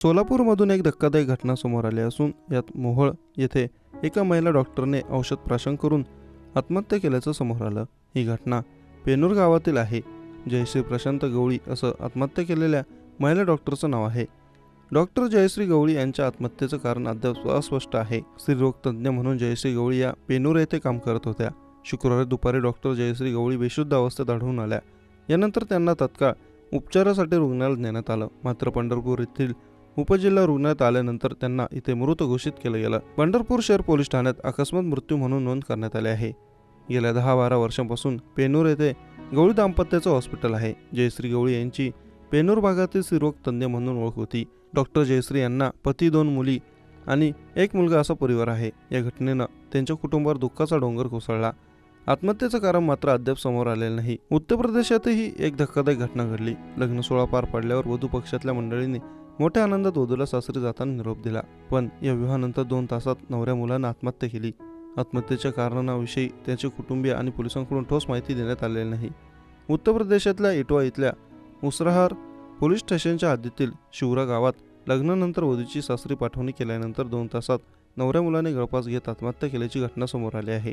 सोलापूरमधून एक धक्कादायक घटना समोर आली असून यात मोहोळ येथे एका महिला डॉक्टरने औषध प्राशन करून आत्महत्या केल्याचं समोर आलं। ही घटना पेनूर गावातील आहे। जयश्री प्रशांत गवळी असं आत्महत्या केलेल्या महिला डॉक्टरचं नाव आहे। डॉक्टर जयश्री गवळी यांच्या आत्महत्येचं कारण अद्याप अस्पष्ट आहे। स्त्रीरोग तज्ज्ञ म्हणून जयश्री गवळी या पेनूर येथे काम करत होत्या। शुक्रवारी दुपारी डॉक्टर जयश्री गवळी बेशुद्ध अवस्थेत आढळून आल्या। यानंतर त्यांना तत्काळ उपचारासाठी रुग्णालयात नेण्यात आलं, मात्र पंढरपूर येथील उपजिल्हा रुग्णालयात आल्यानंतर त्यांना इथे मृत घोषित केलं गेलं। पंढरपूर शहर पोलीस ठाण्यात अकस्मात मृत्यू म्हणून नोंद करण्यात आली आहे। गेल्या 10-12 वर्षांपासून पेनूर येथे गवळी दाम्पत्याचं हॉस्पिटल आहे। जयश्री गवळी यांची पेनूर भागातील स्त्रीरोग तज्ज्ञ म्हणून ओळख होती। डॉक्टर जयश्री यांना पती, 2 मुली आणि 1 मुलगा असा परिवार आहे। या घटनेनं त्यांच्या कुटुंबावर दुःखाचा डोंगर कोसळला। आत्महत्येचं कारण मात्र अद्याप समोर आलेलं नाही। उत्तर प्रदेशातही एक धक्कादायक घटना घडली। लग्न सोहळा पार पडल्यावर वधू पक्षातल्या मंडळींनी मोठ्या आनंदात वधूला सासरी जाताना निरोप दिला, पण या विवाहानंतर 2 तासात नवऱ्या मुलानं आत्महत्या केली। आत्महत्येच्या कारणाविषयी त्याचे कुटुंबीय आणि पोलिसांकडून ठोस माहिती देण्यात आलेली नाही। उत्तर प्रदेशातल्या इटवा इथल्या उसराहार पोलीस स्टेशनच्या हद्दीतील शिवरा गावात लग्नानंतर वधूची सासरी पाठवणी केल्यानंतर 2 तासात नवऱ्या मुलाने गळफास घेत आत्महत्या केल्याची घटना समोर आली आहे।